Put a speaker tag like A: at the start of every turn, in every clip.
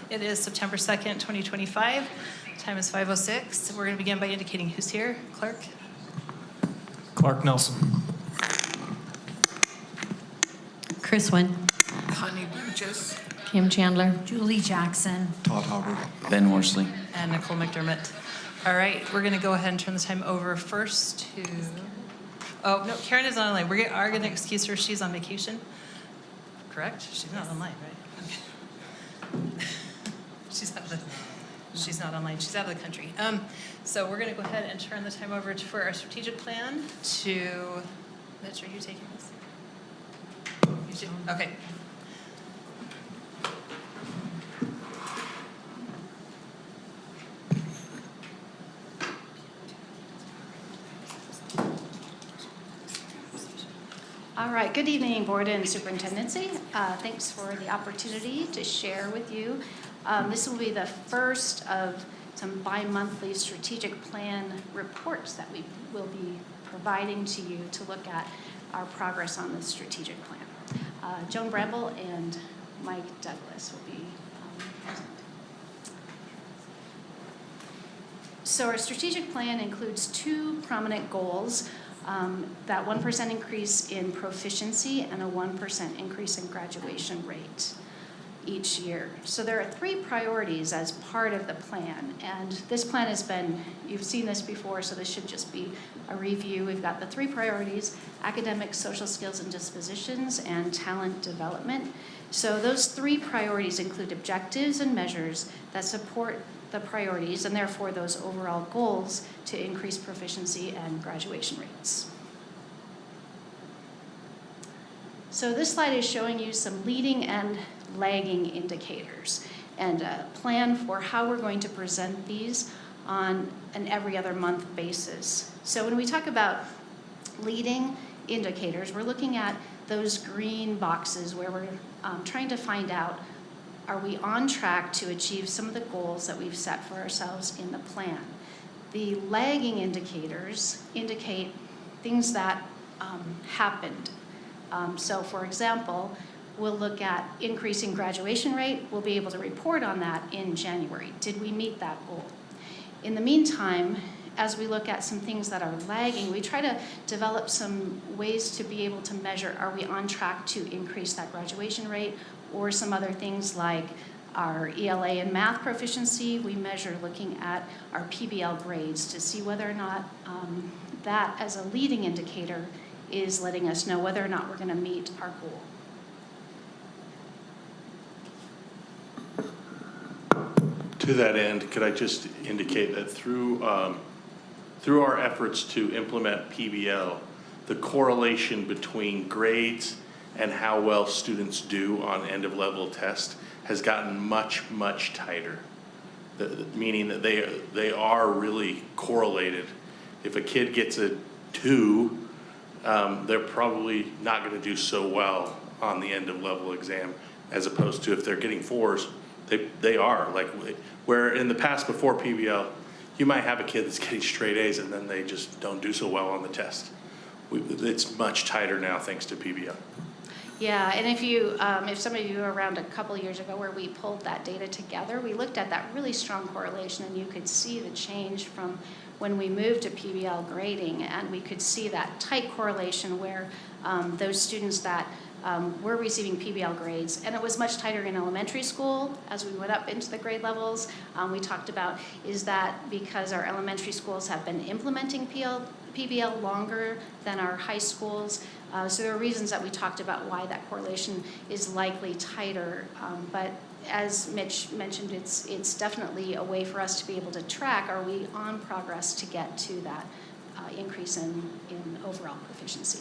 A: It is September 2nd, 2025. Time is 5:06. We're going to begin by indicating who's here. Clark.
B: Clark Nelson.
C: Chris Wynn.
D: Honey Burgess.
C: Kim Chandler.
E: Julie Jackson.
D: Todd Hubbard.
F: Ben Worsley.
A: And Nicole McDermott. All right, we're going to go ahead and turn the time over first to... Oh, no, Karen is not online. We are going to excuse her. She's on vacation. Correct? She's not online, right? Okay. She's not online. She's out of the country. So we're going to go ahead and turn the time over for our strategic plan to... Mitch, are you taking this? You should, okay.
E: All right, good evening, Board and Superintendency. Thanks for the opportunity to share with you. This will be the first of some bi-monthly strategic plan reports that we will be providing to you to look at our progress on the strategic plan. Joan Bramble and Mike Douglas will be present. So our strategic plan includes two prominent goals. That 1% increase in proficiency and a 1% increase in graduation rate each year. So there are three priorities as part of the plan. And this plan has been, you've seen this before, so this should just be a review. We've got the three priorities: academic, social skills and dispositions, and talent development. So those three priorities include objectives and measures that support the priorities and therefore those overall goals to increase proficiency and graduation rates. So this slide is showing you some leading and lagging indicators and a plan for how we're going to present these on an every other month basis. So when we talk about leading indicators, we're looking at those green boxes where we're trying to find out, are we on track to achieve some of the goals that we've set for ourselves in the plan? The lagging indicators indicate things that happened. So for example, we'll look at increasing graduation rate. We'll be able to report on that in January. Did we meet that goal? In the meantime, as we look at some things that are lagging, we try to develop some ways to be able to measure, are we on track to increase that graduation rate? Or some other things like our ELA and math proficiency. We measure looking at our PBL grades to see whether or not that as a leading indicator is letting us know whether or not we're going to meet our goal.
G: To that end, could I just indicate that through our efforts to implement PBL, the correlation between grades and how well students do on end-of-level test has gotten much, much tighter, meaning that they are really correlated. If a kid gets a 2, they're probably not going to do so well on the end-of-level exam, as opposed to if they're getting 4s, they are. Like, where in the past before PBL, you might have a kid that's getting straight A's and then they just don't do so well on the test. It's much tighter now thanks to PBL.
E: Yeah, and if some of you were around a couple of years ago where we pulled that data together, we looked at that really strong correlation, and you could see the change from when we moved to PBL grading, and we could see that tight correlation where those students that were receiving PBL grades, and it was much tighter in elementary school as we went up into the grade levels. We talked about, is that because our elementary schools have been implementing PBL longer than our high schools? So there are reasons that we talked about why that correlation is likely tighter. But as Mitch mentioned, it's definitely a way for us to be able to track, are we on progress to get to that increase in overall proficiency?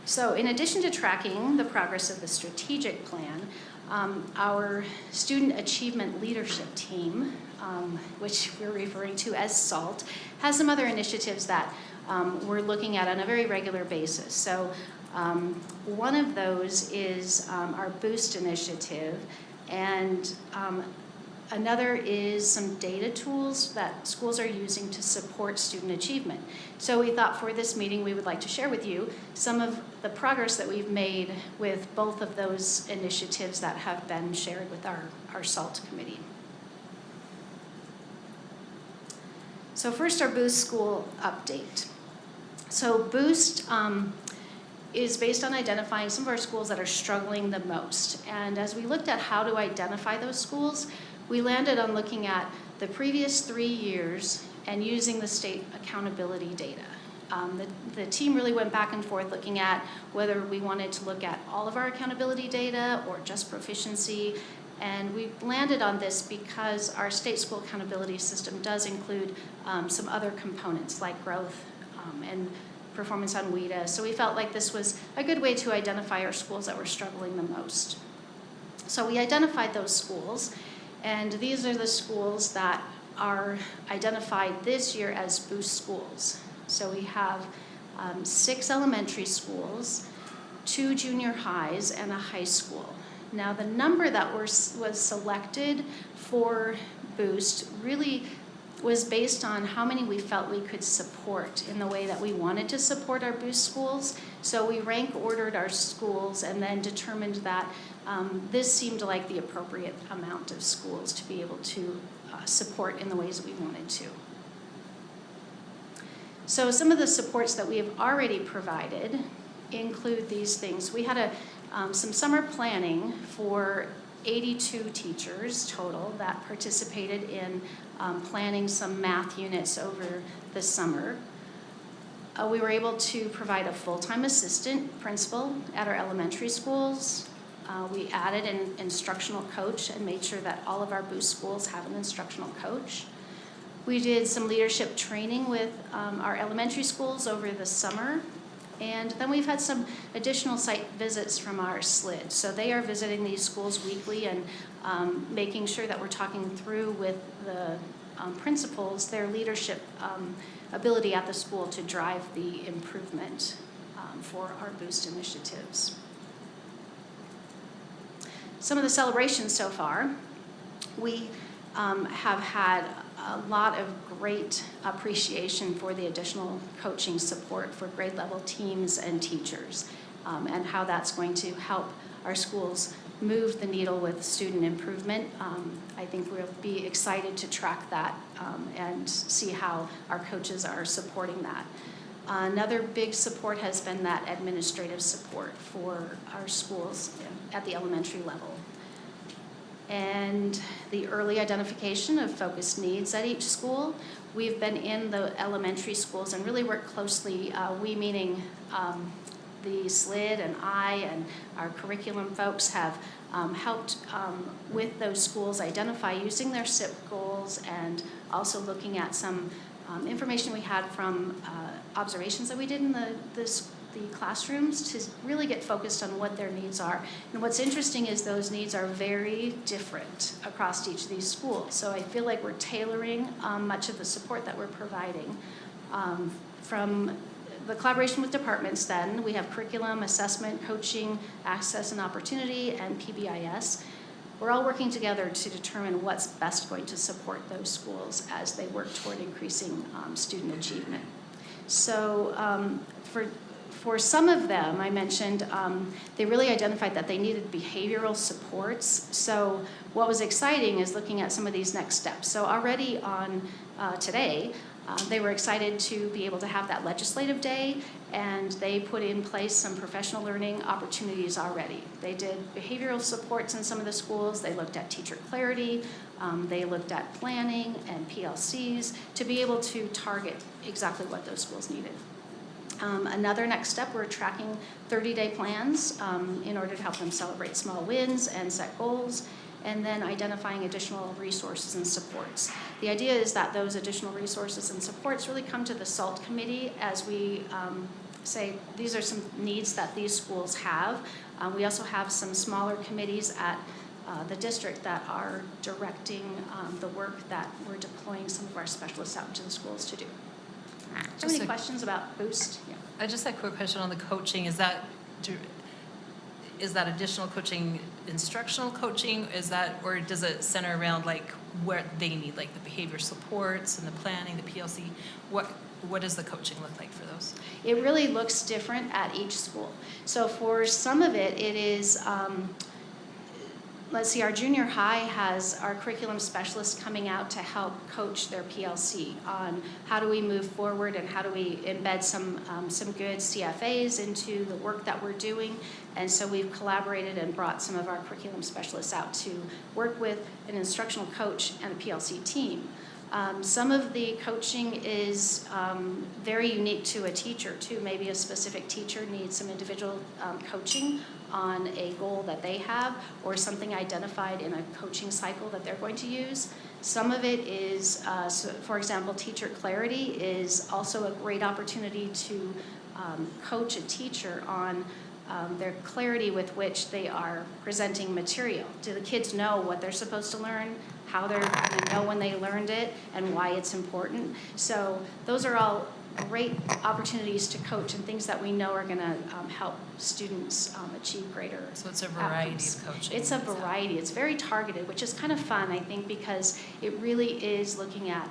E: So in addition to tracking the progress of the strategic plan, our Student Achievement Leadership Team, which we're referring to as SALT, has some other initiatives that we're looking at on a very regular basis. So one of those is our Boost initiative, and Another is some data tools that schools are using to support student achievement. So we thought for this meeting we would like to share with you some of the progress that we've made with both of those initiatives that have been shared with our SALT committee. So first, our Boost School update. So Boost is based on identifying some of our schools that are struggling the most. And as we looked at how to identify those schools, we landed on looking at the previous 3 years and using the state accountability data. The team really went back and forth looking at whether we wanted to look at all of our accountability data or just proficiency. And we landed on this because our state school accountability system does include some other components like growth and performance on WIDA. So we felt like this was a good way to identify our schools that were struggling the most. So we identified those schools, and these are the schools that are identified this year as Boost schools. So we have 6 elementary schools, 2 junior highs, and a high school. Now the number that was selected for Boost really was based on how many we felt we could support in the way that we wanted to support our Boost schools. So we rank ordered our schools and then determined that this seemed like the appropriate amount of schools to be able to support in the ways we wanted to. So some of the supports that we have already provided include these things. We had some summer planning for 82 teachers total that participated in planning some math units over the summer. We were able to provide a full-time assistant principal at our elementary schools. We added an instructional coach and made sure that all of our Boost schools have an instructional coach. We did some leadership training with our elementary schools over the summer. And then we've had some additional site visits from our SLID. So they are visiting these schools weekly and making sure that we're talking through with the principals their leadership ability at the school to drive the improvement for our Boost initiatives. Some of the celebrations so far, we have had a lot of great appreciation for the additional coaching support for grade level teams and teachers and how that's going to help our schools move the needle with student improvement. I think we'll be excited to track that and see how our coaches are supporting that. Another big support has been that administrative support for our schools at the elementary level. And the early identification of focused needs at each school. We've been in the elementary schools and really worked closely, we meaning the SLID and I and our curriculum folks have helped with those schools identify using their SIP goals and also looking at some information we had from observations that we did in the classrooms to really get focused on what their needs are. And what's interesting is those needs are very different across each of these schools. So I feel like we're tailoring much of the support that we're providing. From the collaboration with departments then, we have curriculum, assessment, coaching, access and opportunity, and PBIS. We're all working together to determine what's best going to support those schools as they work toward increasing student achievement. So for some of them, I mentioned, they really identified that they needed behavioral supports. So what was exciting is looking at some of these next steps. So already on today, they were excited to be able to have that legislative day, and they put in place some professional learning opportunities already. They did behavioral supports in some of the schools. They looked at teacher clarity. They looked at planning and PLCs to be able to target exactly what those schools needed. Another next step, we're tracking 30-day plans in order to help them celebrate small wins and set goals, and then identifying additional resources and supports. The idea is that those additional resources and supports really come to the SALT committee as we say these are some needs that these schools have. We also have some smaller committees at the district that are directing the work that we're deploying some of our specialists out into the schools to do. Do you have any questions about Boost? Yeah.
A: I just had a quick question on the coaching. Is that, is that additional coaching instructional coaching? Is that, or does it center around like what they need, like the behavior supports and the planning, the PLC? What does the coaching look like for those?
E: It really looks different at each school. So for some of it, it is, let's see, our junior high has our curriculum specialist coming out to help coach their PLC on how do we move forward and how do we embed some good CFAs into the work that we're doing. And so we've collaborated and brought some of our curriculum specialists out to work with an instructional coach and a PLC team. Some of the coaching is very unique to a teacher too. Maybe a specific teacher needs some individual coaching on a goal that they have or something identified in a coaching cycle that they're going to use. Some of it is, so for example, teacher clarity is also a great opportunity to coach a teacher on their clarity with which they are presenting material. Do the kids know what they're supposed to learn, how they're going to know when they learned it, and why it's important? So those are all great opportunities to coach and things that we know are going to help students achieve greater
A: So it's a variety
E: outcomes.
A: of coaching.
E: It's a variety. It's very targeted, which is kind of fun, I think, because it really is looking at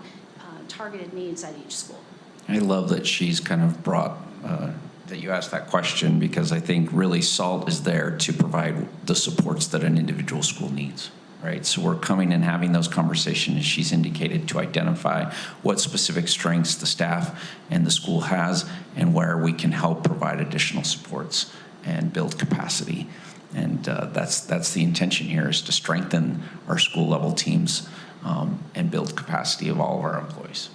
E: targeted needs at each school.
F: I love that she's kind of brought, that you asked that question, because I think really SALT is there to provide the supports that an individual school needs, right? So we're coming and having those conversations, as she's indicated, to identify what specific strengths the staff and the school has and where we can help provide additional supports and build capacity. And that's the intention here, is to strengthen our school level teams and build capacity of all of our employees.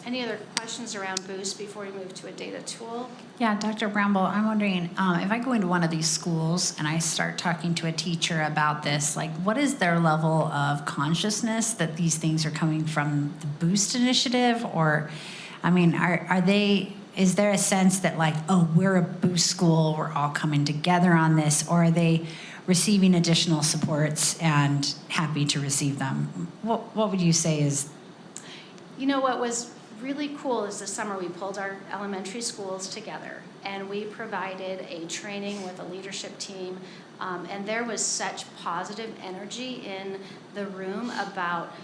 E: Any other questions around Boost before we move to a data tool?
H: Yeah, Dr. Bramble, I'm wondering, if I go into one of these schools and I start talking to a teacher about this, like what is their level of consciousness that these things are coming from the Boost initiative? Or, I mean, is there a sense that like, oh, we're a Boost school, we're all coming together on this, or are they receiving additional supports and happy to receive them? What would you say is?
E: You know, what was really cool is this summer we pulled our elementary schools together and we provided a training with a leadership team, and there was such positive energy in the room about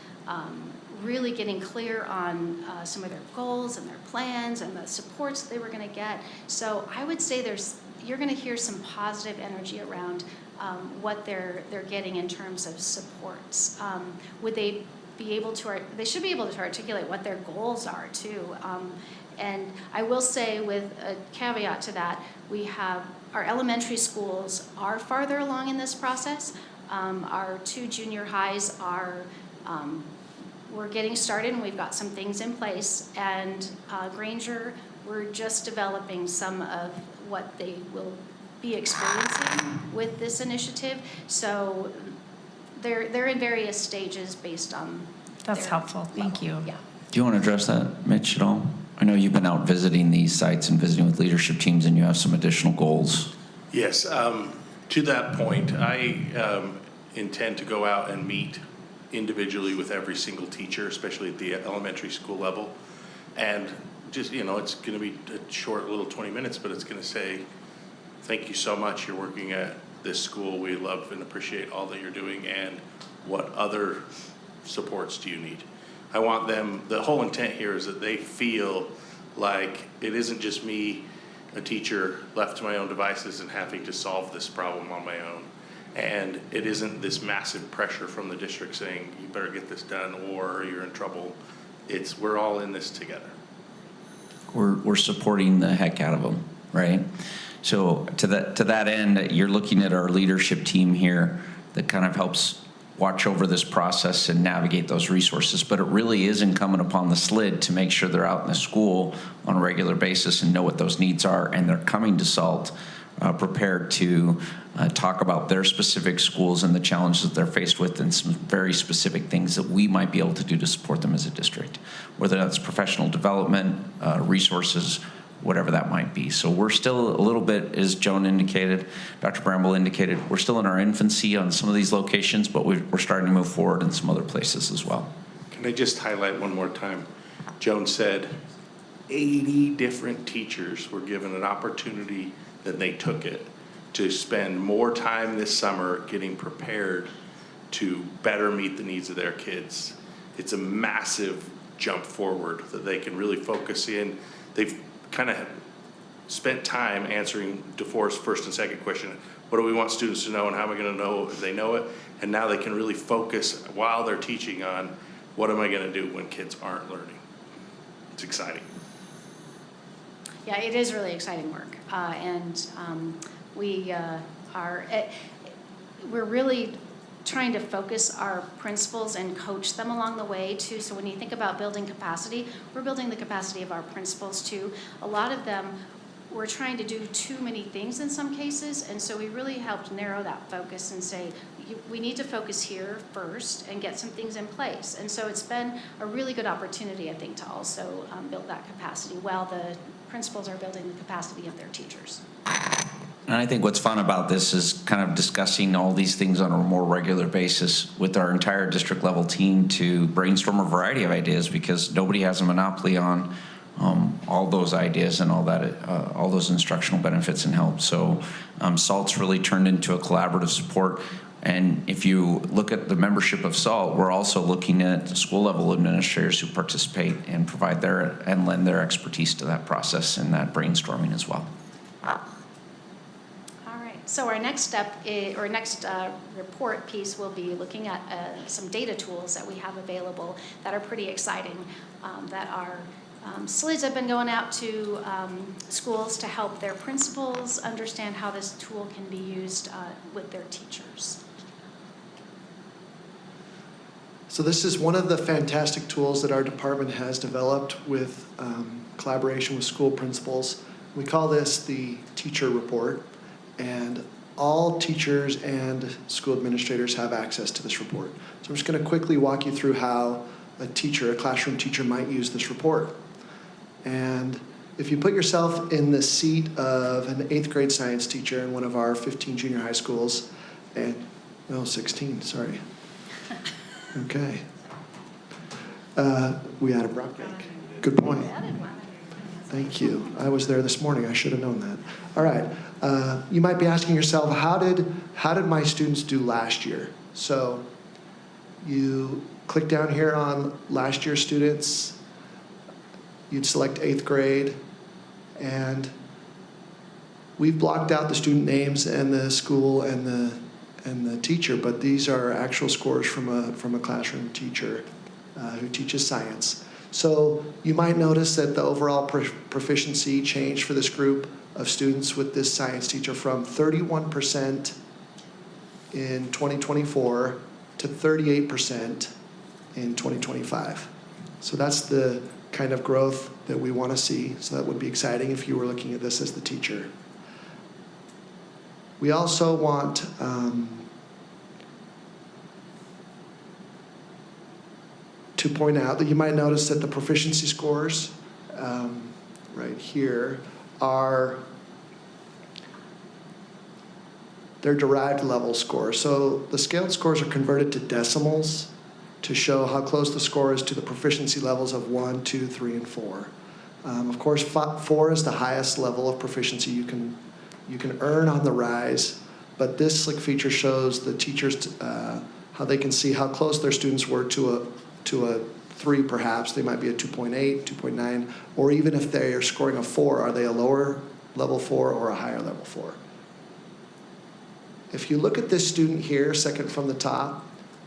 E: really getting clear on some of their goals and their plans and the supports that they were going to get. So I would say you're going to hear some positive energy around what they're getting in terms of supports. Would they be able to, they should be able to articulate what their goals are too. And I will say, with a caveat to that, we have our elementary schools are farther along in this process. Our 2 junior highs are, we're getting started and we've got some things in place. And Granger, we're just developing some of what they will be experiencing with this initiative. So they're in various stages based on.
H: That's helpful. Thank you.
E: Yeah.
F: Do you want to address that, Mitch, at all? I know you've been out visiting these sites and visiting with leadership teams, and you have some additional goals.
G: Yes, to that point, I intend to go out and meet individually with every single teacher, especially at the elementary school level. And just, it's going to be a short little 20 minutes, but it's going to say, thank you so much. You're working at this school. We love and appreciate all that you're doing, and what other supports do you need? I want them, the whole intent here is that they feel like it isn't just me, a teacher, left to my own devices and having to solve this problem on my own. And it isn't this massive pressure from the district saying, you better get this done or you're in trouble. We're all in this together.
F: We're supporting the heck out of them, right? So to that end, you're looking at our leadership team here that kind of helps watch over this process and navigate those resources. But it really is incumbent upon the SLID to make sure they're out in the school on a regular basis and know what those needs are, and they're coming to SALT prepared to talk about their specific schools and the challenges that they're faced with, and some very specific things that we might be able to do to support them as a district, whether that's professional development, resources, whatever that might be. So we're still a little bit, as Joan indicated, Dr. Bramble indicated, we're still in our infancy on some of these locations, but we're starting to move forward in some other places as well.
G: Can I just highlight one more time? Joan said 80 different teachers were given an opportunity then they took it to spend more time this summer getting prepared to better meet the needs of their kids. It's a massive jump forward that they can really focus in. They've kind of spent time answering DeForest's first and second question. What do we want students to know, and how am I going to know if they know it? And now they can really focus while they're teaching on what am I going to do when kids aren't learning. It's exciting.
E: Yeah, it is really exciting work, we're really trying to focus our principals and coach them along the way too. So when you think about building capacity, we're building the capacity of our principals too. A lot of them, we're trying to do too many things in some cases, and so we really helped narrow that focus and say, we need to focus here first and get some things in place. And so it's been a really good opportunity, I think, to also build that capacity while the principals are building the capacity of their teachers.
F: And I think what's fun about this is kind of discussing all these things on a more regular basis with our entire district level team to brainstorm a variety of ideas, because nobody has a monopoly on all those ideas and all that, all those instructional benefits and help. So SALT's really turned into a collaborative support. And if you look at the membership of SALT, we're also looking at school level administrators who participate and provide their and lend their expertise to that process and that brainstorming as well.
E: So our next step, or next report piece, will be looking at some data tools that we have available that are pretty exciting, that our SLIDs have been going out to schools to help their principals understand how this tool can be used with their teachers.
I: So this is one of the fantastic tools that our department has developed with collaboration with school principals. We call this the teacher report. And all teachers and school administrators have access to this report. So I'm just going to quickly walk you through how a classroom teacher might use this report. And if you put yourself in the seat of an 8th grade science teacher in one of our 15 junior high schools, and no, 16, sorry. Okay. We had a Brockbank. Good point. Thank you. I was there this morning. I should have known that. All right. You might be asking yourself, how did my students do last year? So you click down here on last year's students. You'd select 8th grade, and we've blocked out the student names and the school and the teacher, but these are actual scores from a classroom teacher who teaches science. So you might notice that the overall proficiency changed for this group of students with this science teacher from 31% in 2024 to 38% in 2025. So that's the kind of growth that we want to see. So that would be exciting if you were looking at this as the teacher. We also want to point out that you might notice that the proficiency scores right here they're derived level scores. So the scaled scores are converted to decimals to show how close the score is to the proficiency levels of 1, 2, 3, and 4. Of course, 4 is the highest level of proficiency you can earn on the rise, but this slick feature shows the teachers how they can see how close their students were to a 3 perhaps. They might be a 2.8, 2.9, or even if they are scoring a 4, are they a lower level 4 or a higher level 4? If you look at this student here, second from the top,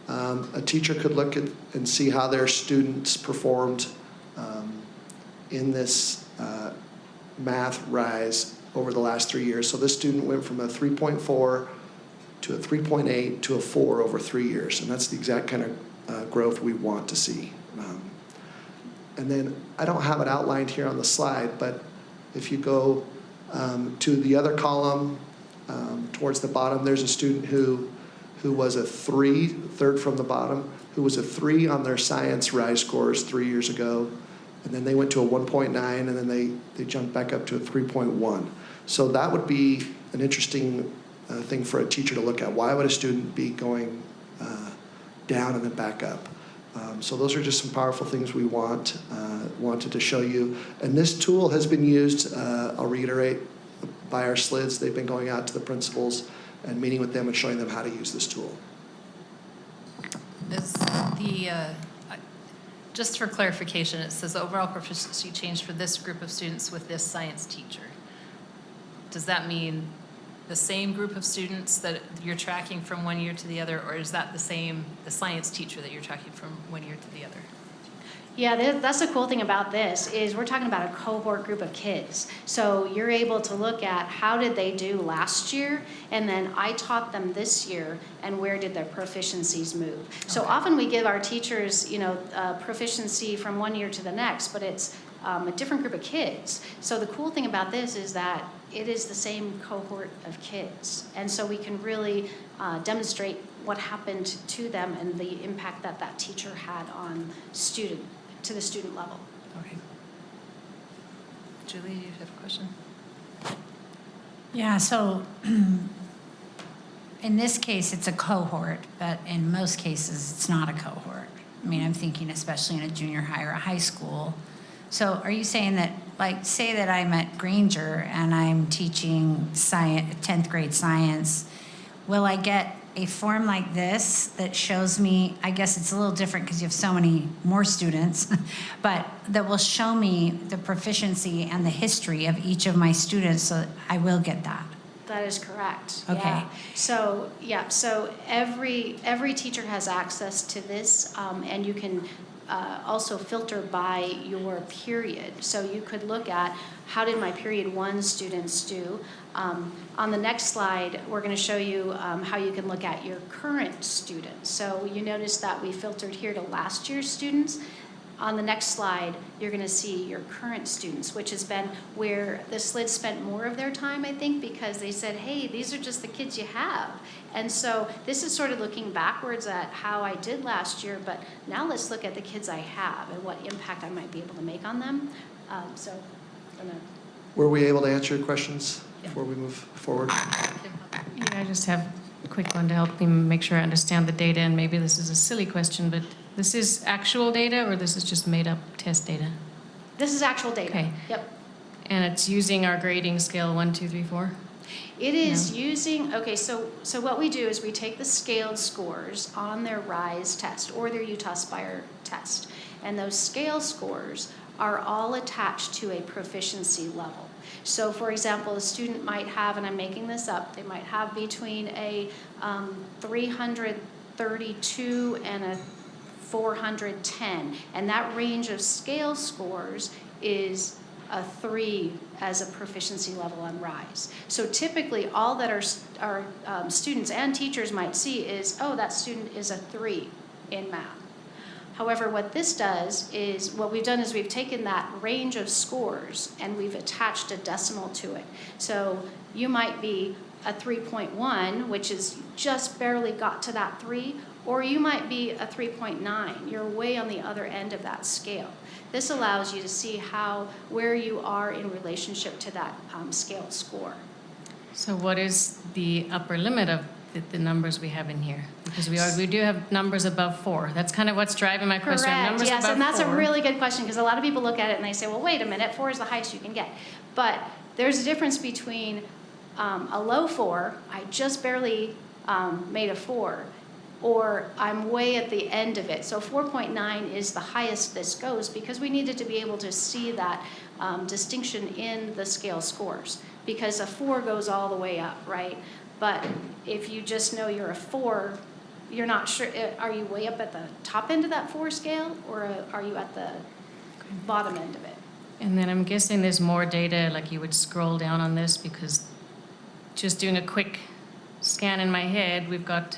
I: a teacher could look at and see how their students performed in this math rise over the last 3 years. So this student went from a 3.4 to a 3.8 to a 4 over 3 years, and that's the exact kind of growth we want to see. And then I don't have it outlined here on the slide, but if you go to the other column towards the bottom, there's a student who was a 3, third from the bottom, who was a 3 on their science rise scores 3 years ago, and then they went to a 1.9, and then they jumped back up to a 3.1. So that would be an interesting thing for a teacher to look at. Why would a student be going down and then back up? So those are just some powerful things we wanted to show you. And this tool has been used, I'll reiterate, by our SLIDs. They've been going out to the principals and meeting with them and showing them how to use this tool.
A: Is just for clarification, it says the overall proficiency change for this group of students with this science teacher. Does that mean the same group of students that you're tracking from one year to the other, or is that the science teacher that you're tracking from one year to the other?
E: Yeah, that's the cool thing about this is we're talking about a cohort group of kids. So you're able to look at how did they do last year, and then I taught them this year, and where did their proficiencies move. So often we give our teachers, proficiency from one year to the next, but it's a different group of kids. So the cool thing about this is that it is the same cohort of kids. And so we can really demonstrate what happened to them and the impact that that teacher had on to the student level.
A: Okay. Julie, you have a question?
H: Yeah, so in this case, it's a cohort, but in most cases, it's not a cohort. I mean, I'm thinking especially in a junior high or a high school. So are you saying that, like, say that I'm at Granger and I'm teaching science, 10th grade science, will I get a form like this that shows me, I guess it's a little different because you have so many more students, but that will show me the proficiency and the history of each of my students, so I will get that?
E: That is correct.
H: Okay.
E: Yeah. So every teacher has access to this, and you can also filter by your period. So you could look at how did my period 1 students do. On the next slide, we're going to show you how you can look at your current students. So you notice that we filtered here to last year's students. On the next slide, you're going to see your current students, which has been where the SLID spent more of their time, I think, because they said, hey, these are just the kids you have. And so this is sort of looking backwards at how I did last year, but now let's look at the kids I have and what impact I might be able to make on them.
I: Were we able to answer your questions before we move forward?
J: Yeah, I just have a quick one to help me make sure I understand the data, and maybe this is a silly question, but this is actual data or this is just made up test data?
E: This is actual data.
J: Okay.
E: Yep.
J: And it's using our grading scale 1, 2, 3, 4?
E: It is using, so what we do is we take the scaled scores on their RISE test or their Utah Spire test, and those scale scores are all attached to a proficiency level. So for example, a student might have, and I'm making this up, they might have between a 332 and a 410, and that range of scale scores is a 3 as a proficiency level on RISE. So typically all that our students and teachers might see is, oh, that student is a 3 in math. However, what this does is, what we've done is we've taken that range of scores and we've attached a decimal to it. So you might be a 3.1, which is just barely got to that 3, or you might be a 3.9. You're way on the other end of that scale. This allows you to see where you are in relationship to that scaled score.
J: So what is the upper limit of the numbers we have in here? Because we do have numbers above 4. That's kind of what's driving my question.
E: Correct,
J: Numbers
E: yes,
J: above
E: and that's
J: 4.
E: a really good question because a lot of people look at it and they say, well, wait a minute, 4 is the highest you can get. But there's a difference between a low 4, I just barely made a 4, or I'm way at the end of it. So 4.9 is the highest this goes because we needed to be able to see that distinction in the scale scores, because a 4 goes all the way up, right? But if you just know you're a 4, you're not sure, are you way up at the top end of that 4 scale, or are you at the bottom end of it?
J: And then I'm guessing there's more data, like you would scroll down on this, because just doing a quick scan in my head, we've got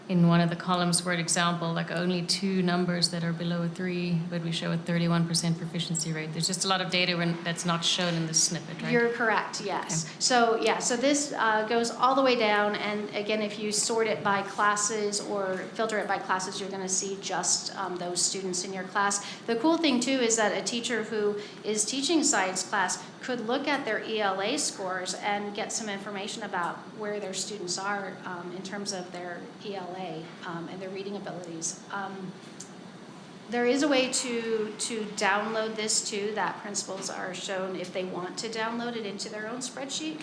J: in one of the columns, for example, like only 2 numbers that are below a 3, but we show a 31% proficiency rate. There's just a lot of data that's not shown in the snippet, right?
E: You're correct, yes.
J: Okay.
E: So this goes all the way down, and again, if you sort it by classes or filter it by classes, you're going to see just those students in your class. The cool thing too is that a teacher who is teaching science class could look at their ELA scores and get some information about where their students are in terms of their ELA and their reading abilities. There is a way to download this too, that principals are shown if they want to download it into their own spreadsheet.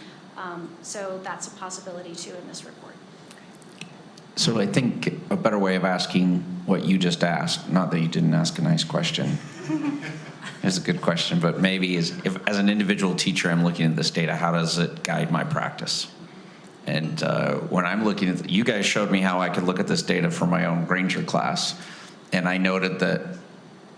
E: So that's a possibility too in this report.
F: So I think a better way of asking what you just asked, not that you didn't ask a nice question, is a good question, but maybe is, if as an individual teacher I'm looking at this data, how does it guide my practice? And when I'm looking at, you guys showed me how I could look at this data for my own Granger class, and I noted that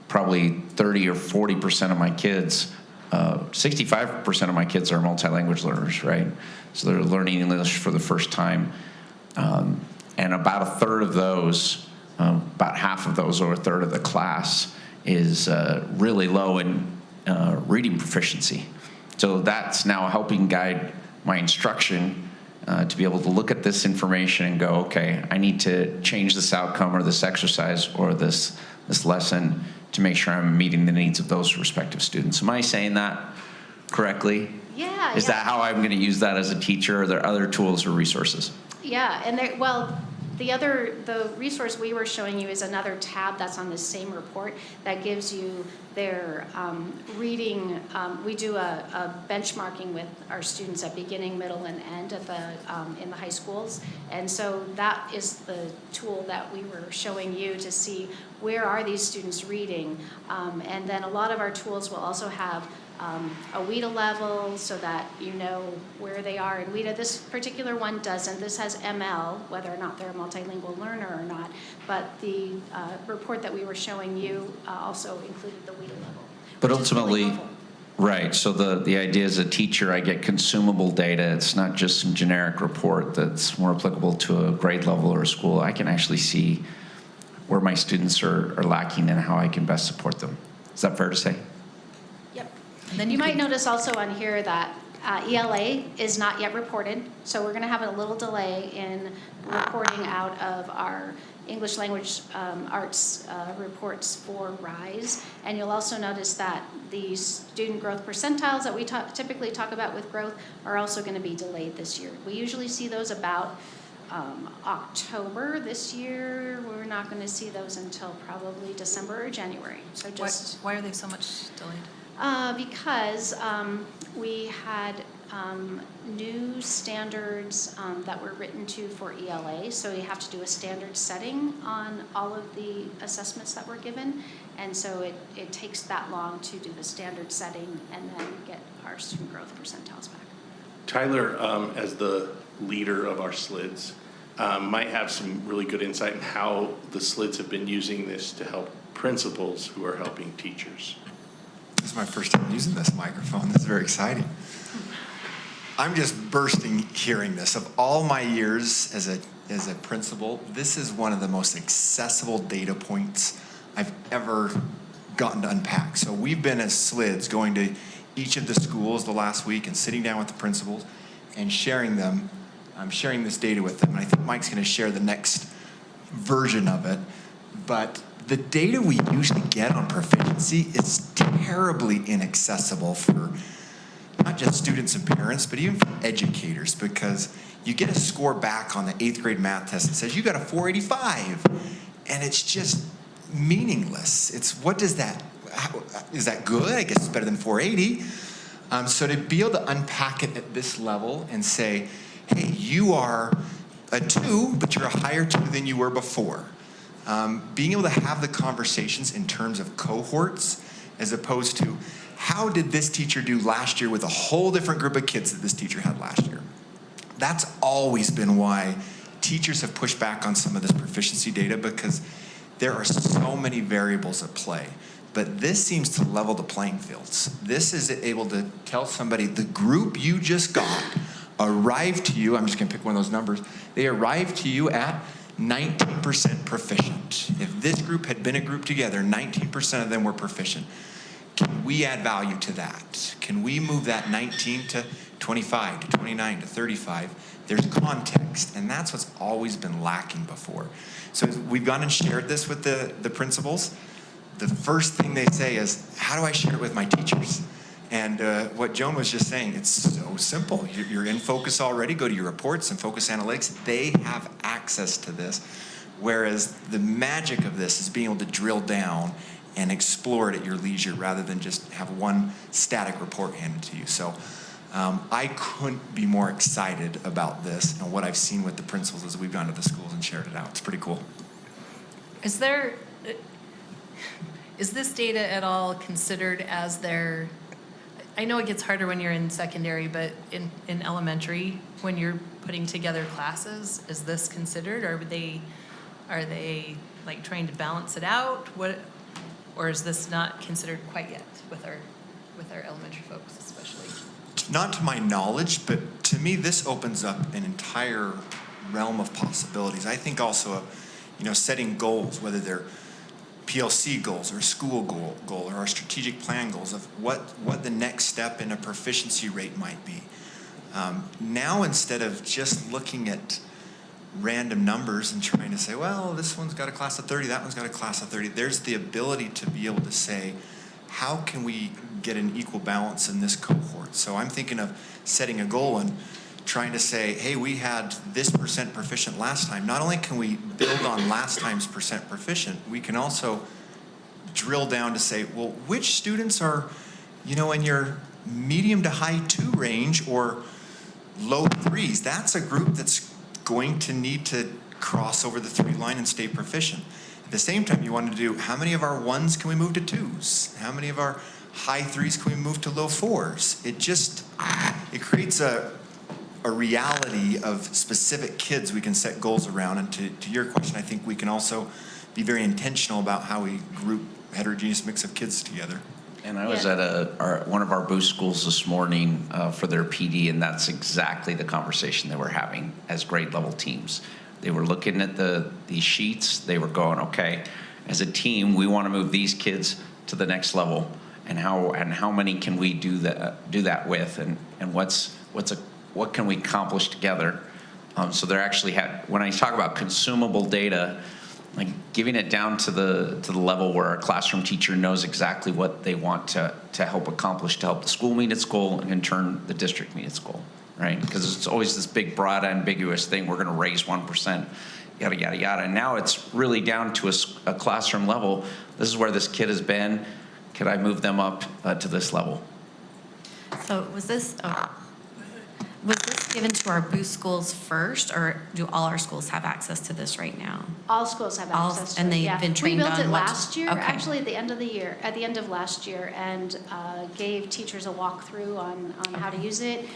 F: probably 30 or 40% of my kids, 65% of my kids are multilanguage learners, right? So they're learning English for the first time. And about a third of those, about half of those, or a third of the class, is really low in reading proficiency. So that's now helping guide my instruction to be able to look at this information and go, okay, I need to change this outcome or this exercise or this lesson to make sure I'm meeting the needs of those respective students. Am I saying that correctly?
E: Yeah.
F: Is that how I'm going to use that as a teacher? Are there other tools or resources?
E: Yeah, and the resource we were showing you is another tab that's on the same report that gives you their reading. We do a benchmarking with our students at beginning, middle, and end at in the high schools, and so that is the tool that we were showing you to see where are these students reading, and then a lot of our tools will also have a WIDA level so that you know where they are in WIDA. This particular one doesn't. This has ML, whether or not they're a multilingual learner or not, but the report that we were showing you also included the WIDA level.
F: But ultimately, right, so the idea as a teacher, I get consumable data. It's not just some generic report that's more applicable to a grade level or a school. I can actually see where my students are lacking and how I can best support them. Is that fair to say?
E: And then you might notice also on here that ELA is not yet reported, so we're going to have a little delay in reporting out of our English language arts reports for RISE. And you'll also notice that the student growth percentiles that we typically talk about with growth are also going to be delayed this year. We usually see those about October. This year we're not going to see those until probably December or January. So just
A: why are they so much delayed?
E: Because we had new standards that were written to for ELA, so you have to do a standard setting on all of the assessments that were given, and so it takes that long to do the standard setting and then get our student growth percentiles back.
G: Tyler, as the leader of our SLIDs, might have some really good insight in how the SLIDs have been using this to help principals who are helping teachers.
K: This is my first time using this microphone. This is very exciting. I'm just bursting hearing this. Of all my years as a principal, this is one of the most accessible data points I've ever gotten to unpack. So we've been as SLIDs going to each of the schools the last week and sitting down with the principals and sharing them. I'm sharing this data with them, and I think Mike's going to share the next version of it. But the data we usually get on proficiency is terribly inaccessible for not just students and parents, but even for educators, because you get a score back on the 8th grade math test that says you got a 485, and it's just meaningless. It's, what does that, is that good? I guess it's better than 480. So to be able to unpack it at this level and say, hey, you are a 2, but you're a higher 2 than you were before. Being able to have the conversations in terms of cohorts as opposed to how did this teacher do last year with a whole different group of kids that this teacher had last year. That's always been why teachers have pushed back on some of this proficiency data, because there are so many variables at play. But this seems to level the playing fields. This is able to tell somebody the group you just got arrived to you, I'm just going to pick one of those numbers, they arrived to you at 19% proficient. If this group had been a group together, 19% of them were proficient. Can we add value to that? Can we move that 19 to 25, to 29, to 35? There's context, and that's what's always been lacking before. So we've gone and shared this with the principals. The first thing they say is, how do I share it with my teachers? And what Joan was just saying, it's so simple. You're in Focus already. Go to your reports and Focus Analytics. They have access to this. Whereas the magic of this is being able to drill down and explore it at your leisure rather than just have one static report handed to you. So I couldn't be more excited about this and what I've seen with the principals as we've gone to the schools and shared it out. It's pretty cool.
A: Is this data at all considered as their, I know it gets harder when you're in secondary, but in elementary, when you're putting together classes, is this considered? Or are they like trying to balance it out? Or is this not considered quite yet with our elementary folks especially?
K: Not to my knowledge, but to me, this opens up an entire realm of possibilities. I think also, setting goals, whether they're PLC goals or school goal or our strategic plan goals of what the next step in a proficiency rate might be. Now, instead of just looking at random numbers and trying to say, well, this one's got a class of 30, that one's got a class of 30, there's the ability to be able to say, how can we get an equal balance in this cohort? So I'm thinking of setting a goal and trying to say, hey, we had this % proficient last time. Not only can we build on last time's % proficient, we can also drill down to say, well, which students are, in your medium to high 2 range or low 3s? That's a group that's going to need to cross over the 3 line and stay proficient. At the same time, you want to do, how many of our 1s can we move to 2s? How many of our high 3s can we move to low 4s? It creates a reality of specific kids we can set goals around. And to your question, I think we can also be very intentional about how we group heterogeneous mix of kids together.
F: And I was at one of our boost schools this morning for their PD, and that's exactly the conversation they were having as grade level teams. They were looking at these sheets. They were going, okay, as a team, we want to move these kids to the next level, and how many can we do that with, and what can we accomplish together? So they're actually when I talk about consumable data, like giving it down to the level where a classroom teacher knows exactly what they want to help accomplish, to help the school meet its goal, and in turn the district meet its goal, right? Because it's always this big, broad, ambiguous thing. We're going to raise 1%, yada, yada, yada. And now it's really down to a classroom level. This is where this kid has been. Could I move them up to this level?
C: So was this given to our boost schools first, or do all our schools have access to this right now?
E: All schools have access to it.
C: And they've been trained on
E: We built it
C: what to-
E: last year,
C: okay.
E: actually at the end of last year, and gave teachers a walkthrough on how to use it.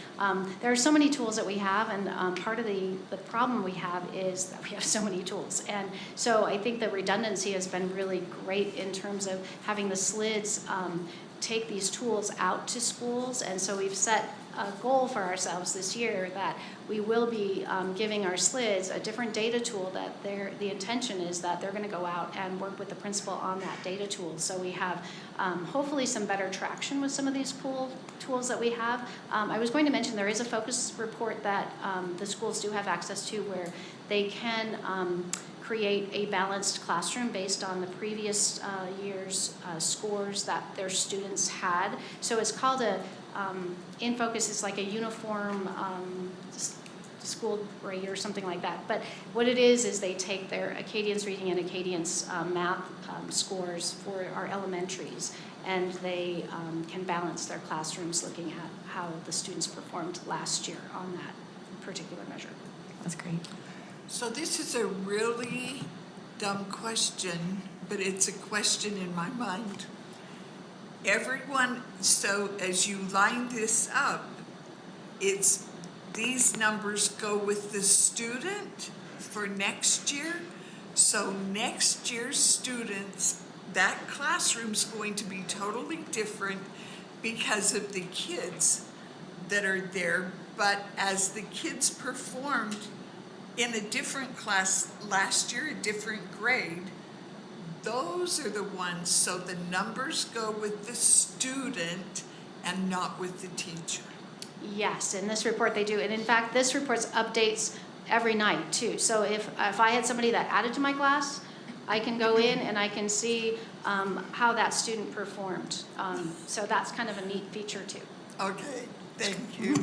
E: There are so many tools that we have, and part of the problem we have is that we have so many tools. And so I think the redundancy has been really great in terms of having the SLIDs take these tools out to schools. And so we've set a goal for ourselves this year that we will be giving our SLIDs a different data tool that the intention is that they're going to go out and work with the principal on that data tool. So we have hopefully some better traction with some of these tools that we have. I was going to mention there is a focus report that the schools do have access to where they can create a balanced classroom based on the previous year's scores that their students had. So it's called In Focus is like a uniform school grade or something like that. But what it is they take their Acadience reading and Acadience math scores for our elementaries, and they can balance their classrooms looking at how the students performed last year on that particular measure.
C: That's great.
D: So this is a really dumb question, but it's a question in my mind. Everyone, so as you line this up, these numbers go with the student for next year. So next year's students, that classroom's going to be totally different because of the kids that are there. But as the kids performed in a different class last year, a different grade, those are the ones, so the numbers go with the student and not with the teacher.
E: Yes, in this report they do. And in fact, this report updates every night too. So if I had somebody that added to my class, I can go in and I can see how that student performed. So that's kind of a neat feature too.
D: Okay, thank you.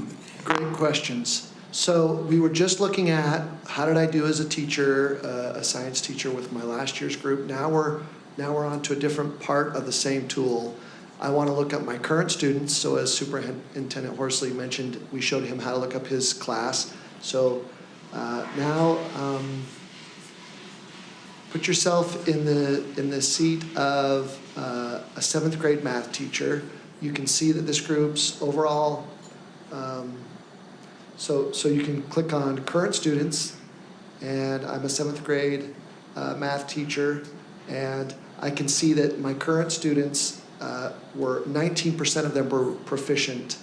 I: Great questions. So we were just looking at how did I do as a teacher, a science teacher with my last year's group. Now we're on to a different part of the same tool. I want to look at my current students. So as Superintendent Horsley mentioned, we showed him how to look up his class. So now put yourself in the seat of a 7th grade math teacher. You can see that this group's overall. So you can click on current students, and I'm a 7th grade math teacher, and I can see that my current students were 19% of them were proficient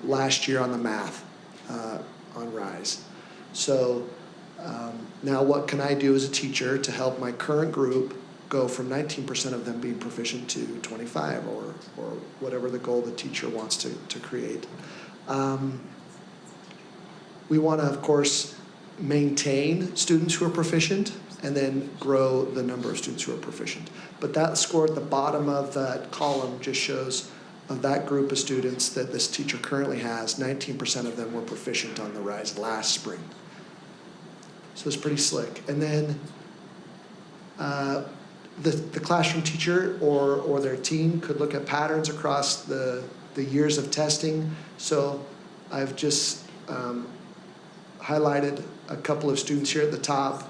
I: last year on the math on RISE. So now what can I do as a teacher to help my current group go from 19% of them being proficient to 25 or whatever the goal the teacher wants to create. We want to, of course, maintain students who are proficient and then grow the number of students who are proficient. But that score at the bottom of that column just shows of that group of students that this teacher currently has, 19% of them were proficient on the RISE last spring. So it's pretty slick. And then the classroom teacher or their team could look at patterns across the years of testing. So I've just highlighted a couple of students here at the top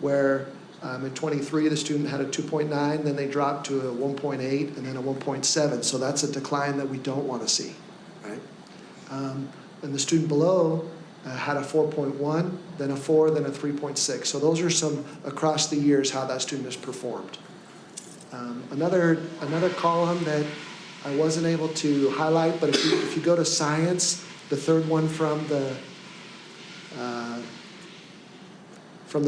I: where in 23 the student had a 2.9, then they dropped to a 1.8 and then a 1.7. So that's a decline that we don't want to see, right? And the student below had a 4.1, then a 4, then a 3.6. So those are some across the years how that student has performed. Another column that I wasn't able to highlight, but if you go to science, the third one from the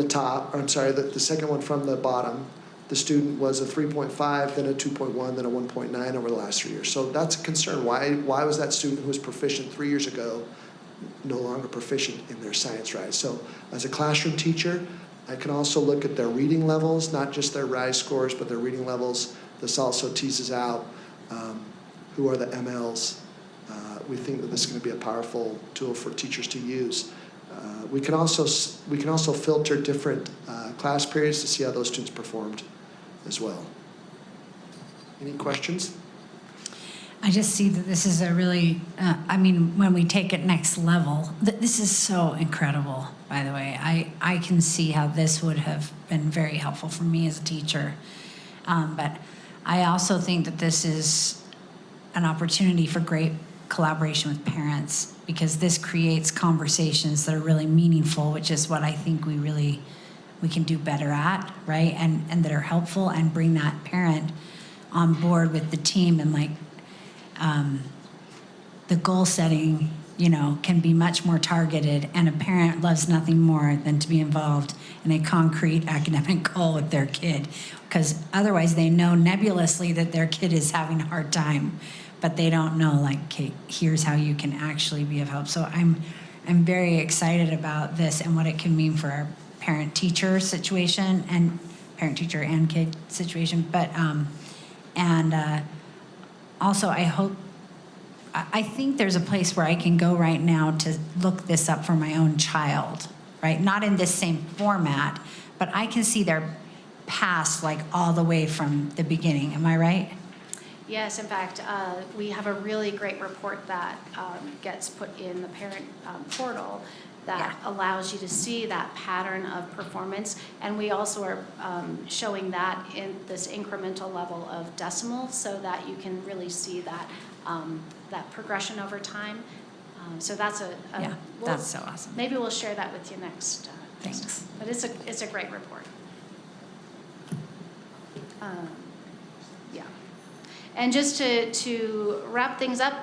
I: top, or I'm sorry, the second one from the bottom, the student was a 3.5, then a 2.1, then a 1.9 over the last 3 years. So that's a concern. Why was that student who was proficient 3 years ago no longer proficient in their science RISE? So as a classroom teacher, I can also look at their reading levels, not just their RISE scores, but their reading levels. This also teases out who are the MLs. We think that this is going to be a powerful tool for teachers to use. We can also filter different class periods to see how those students performed as well. Any questions?
H: I just see that this is a really, when we take it next level, this is so incredible, by the way. I can see how this would have been very helpful for me as a teacher. But I also think that this is an opportunity for great collaboration with parents, because this creates conversations that are really meaningful, which is what I think we can do better at, right? And that are helpful and bring that parent on board with the team, and the goal setting, can be much more targeted, and a parent loves nothing more than to be involved in a concrete academic goal with their kid, because otherwise they know nebulously that their kid is having a hard time, but they don't know, okay, here's how you can actually be of help. So I'm very excited about this and what it can mean for our parent-teacher situation and parent-teacher and kid situation. But also I think there's a place where I can go right now to look this up for my own child, right? Not in this same format, but I can see their past all the way from the beginning. Am I right?
E: Yes, in fact, we have a really great report that gets put in the parent portal that allows you to see that pattern of performance. And we also are showing that in this incremental level of decimals so that you can really see that, that progression over time. So that's
H: that's so awesome.
E: Maybe we'll share that with you next.
H: Thanks.
E: But it's a great report. And just to wrap things up,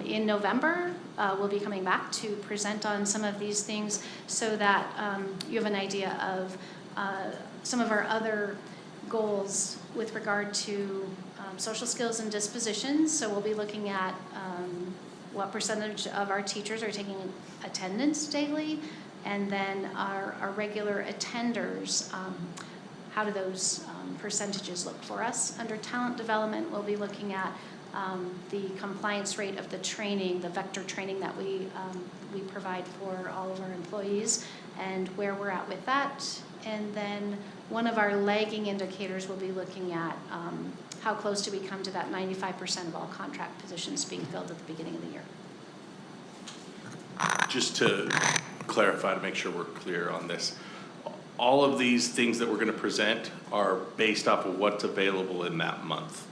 E: in November, we'll be coming back to present on some of these things so that you have an idea of some of our other goals with regard to social skills and dispositions. So we'll be looking at what percentage of our teachers are taking attendance daily, and then our regular attenders, how do those percentages look for us? Under talent development, we'll be looking at the compliance rate of the training, the vector training that we provide for all of our employees, and where we're at with that. And then one of our lagging indicators will be looking at how close do we come to that 95% of all contract positions being filled at the beginning of the year.
G: Just to clarify, to make sure we're clear on this, all of these things that we're going to present are based off of what's available in that month.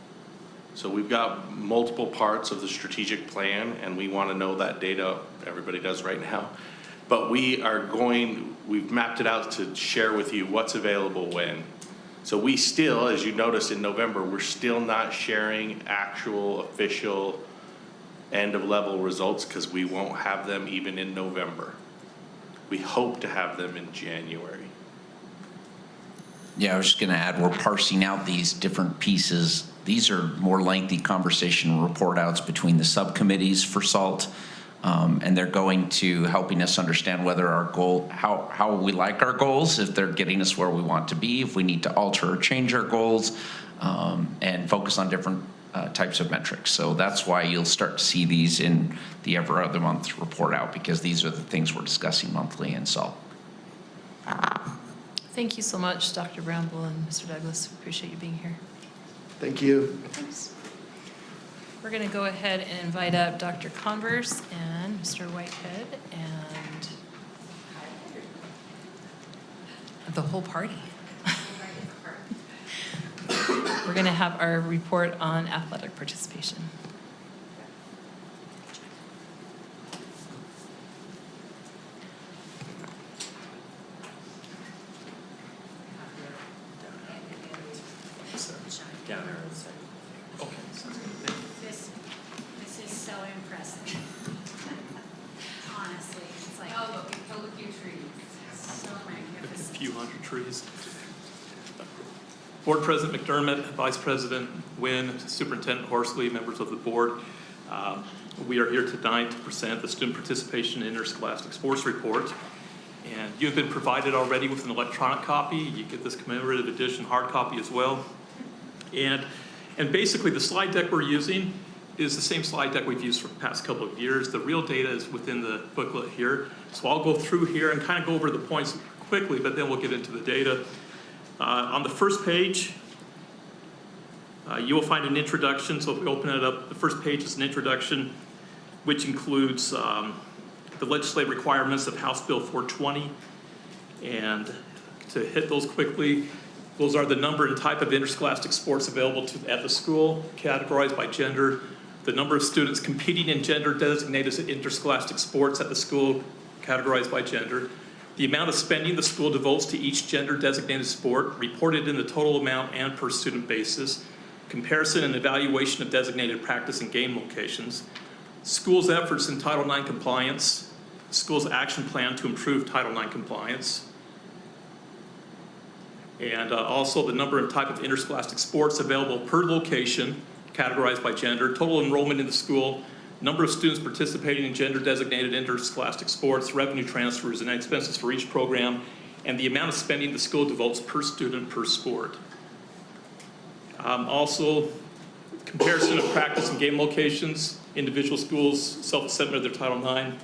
G: So we've got multiple parts of the strategic plan, and we want to know that data. Everybody does right now. But we've mapped it out to share with you what's available when. So we still, as you notice in November, we're still not sharing actual official end of level results because we won't have them even in November. We hope to have them in January.
F: Yeah, I was just going to add, we're parsing out these different pieces. These are more lengthy conversation report outs between the subcommittees for SALT, and they're going to helping us understand whether our goal, how we like our goals, if they're getting us where we want to be, if we need to alter or change our goals, and focus on different types of metrics. So that's why you'll start to see these in the every other month report out, because these are the things we're discussing monthly in SALT.
A: Thank you so much, Dr. Bramble and Mr. Douglas. We appreciate you being here.
I: Thank you.
A: Thanks. We're going to go ahead and invite up Dr. Converse and Mr. Whitehead and the whole party. We're going to have our report on athletic participation.
H: This is so impressive. Honestly, it's like, oh, look at your trees. So magnificent.
B: A few hundred trees. Board President McDermott, Vice President Wynn, Superintendent Horsley, members of the board. We are here tonight to present the Student Participation in Interscholastic Sports Report. And you've been provided already with an electronic copy. You get this commemorative edition hard copy as well. And basically the slide deck we're using is the same slide deck we've used for the past couple of years. The real data is within the booklet here. So I'll go through here and kind of go over the points quickly, but then we'll get into the data. On the first page, you will find an introduction. So if we open it up, the first page is an introduction, which includes the legislative requirements of House Bill 420. And to hit those quickly, those are the number and type of interscholastic sports available at the school, categorized by gender, the number of students competing in gender-designated interscholastic sports at the school, categorized by gender, the amount of spending the school devotes to each gender-designated sport, reported in the total amount and per student basis, comparison and evaluation of designated practice and game locations, school's efforts in Title IX compliance, school's action plan to improve Title IX compliance, and also the number and type of interscholastic sports available per location, categorized by gender, total enrollment in the school, number of students participating in gender-designated interscholastic sports, revenue transfers, and expenses for each program, and the amount of spending the school devotes per student per sport. Also, comparison of practice and game locations, individual schools, self-assessment of their Title IX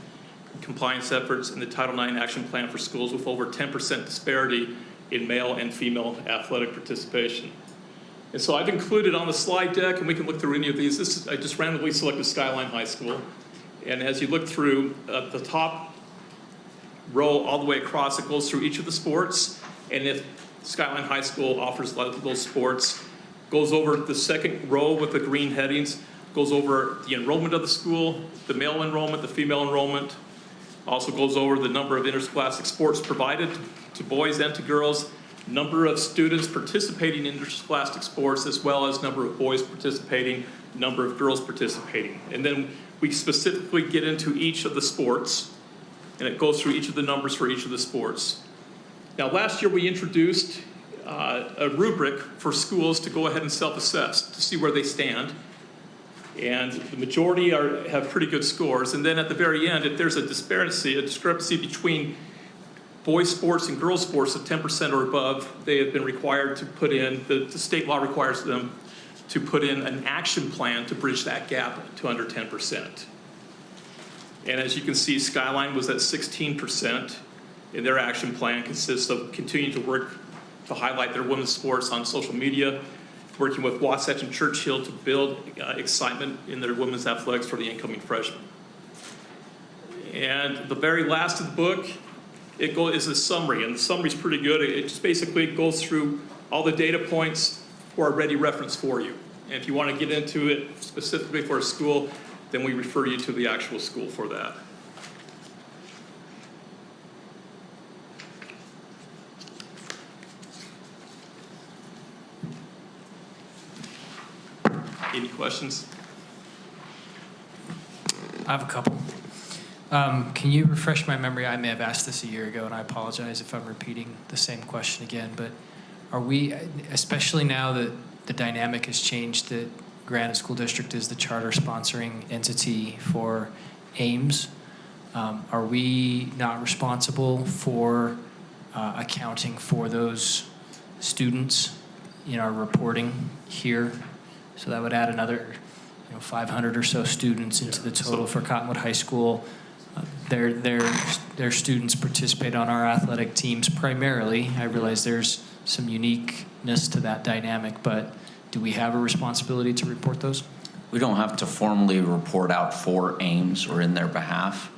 B: compliance efforts, and the Title IX action plan for schools with over 10% disparity in male and female athletic participation. And so I've included on the slide deck, and we can look through any of these. I just randomly selected Skyline High School. And as you look through the top row all the way across, it goes through each of the sports. And if Skyline High School offers those sports, goes over the second row with the green headings, goes over the enrollment of the school, the male enrollment, the female enrollment, also goes over the number of interscholastic sports provided to boys and to girls, number of students participating in interscholastic sports, as well as number of boys participating, number of girls participating. And then we specifically get into each of the sports, and it goes through each of the numbers for each of the sports. Now, last year we introduced a rubric for schools to go ahead and self-assess to see where they stand. And the majority have pretty good scores. And then at the very end, if there's a discrepancy between boys sports and girls sports of 10% or above, they have been required to put in, the state law requires them to put in an action plan to bridge that gap to under 10%. And as you can see, Skyline was at 16%, and their action plan consists of continuing to work to highlight their women's sports on social media, working with Wasatch and Churchill to build excitement in their women's athletics for the incoming freshmen. And the very last of the book, is a summary, and the summary is pretty good. It just basically goes through all the data points for a ready reference for you. And if you want to get into it specifically for a school, then we refer you to the actual school for that. Any questions?
L: I have a couple. Can you refresh my memory? I may have asked this a year ago, and I apologize if I'm repeating the same question again, but are we, especially now that the dynamic has changed, that Granite School District is the charter sponsoring entity for Ames, are we not responsible for accounting for those students in our reporting here? So that would add another 500 or so students into the total for Cottonwood High School. Their students participate on our athletic teams primarily. I realize there's some uniqueness to that dynamic, but do we have a responsibility to report those?
F: We don't have to formally report out for Ames or in their behalf,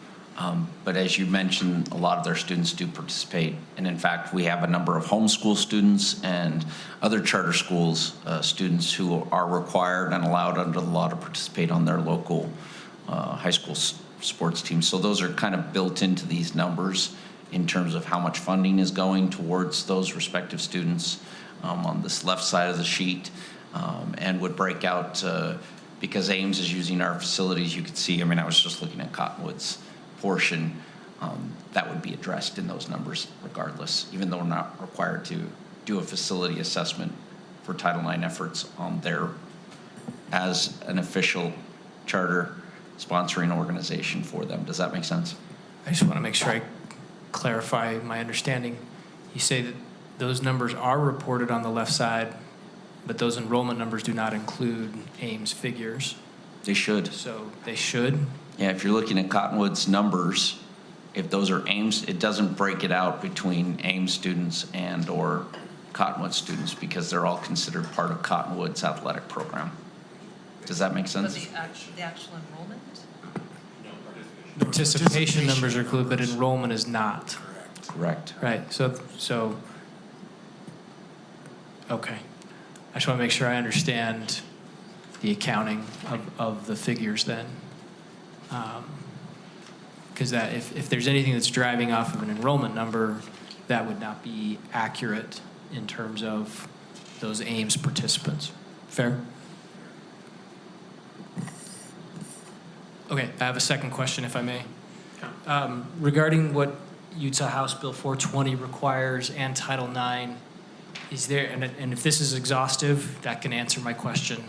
F: but as you mentioned, a lot of their students do participate. And in fact, we have a number of homeschool students and other charter schools students who are required and allowed under the law to participate on their local high school sports teams. So those are kind of built into these numbers in terms of how much funding is going towards those respective students on this left side of the sheet, and would break out, because Ames is using our facilities, you could see, I was just looking at Cottonwood's portion, that would be addressed in those numbers regardless, even though we're not required to do a facility assessment for Title IX efforts on their, as an official charter sponsoring organization for them. Does that make sense?
L: I just want to make sure I clarify my understanding. You say that those numbers are reported on the left side, but those enrollment numbers do not include Ames figures.
F: They should.
L: So they should?
F: Yeah, if you're looking at Cottonwood's numbers, if those are Ames, it doesn't break it out between Ames students and or Cottonwood students because they're all considered part of Cottonwood's athletic program. Does that make sense?
A: But the actual enrollment?
L: Participation numbers are included, but enrollment is not.
F: Correct.
L: Right, so, okay. I just want to make sure I understand the accounting of the figures then. Because that if there's anything that's driving off of an enrollment number, that would not be accurate in terms of those Ames participants. Fair? Okay, I have a second question, if I may. Regarding what Utah House Bill 420 requires and Title IX, is there, and if this is exhaustive, that can answer my question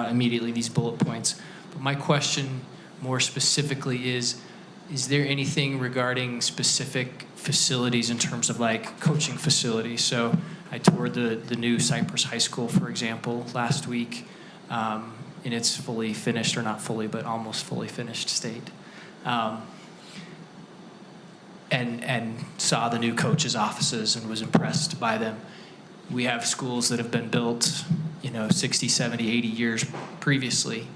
L: immediately, these bullet points. But my question more specifically is there anything regarding specific facilities in terms of like coaching facilities? So I toured the new Cypress High School, for example, last week. In its fully finished, or not fully, but almost fully finished state. And saw the new coaches' offices and was impressed by them. We have schools that have been built, 60, 70, 80 years previously.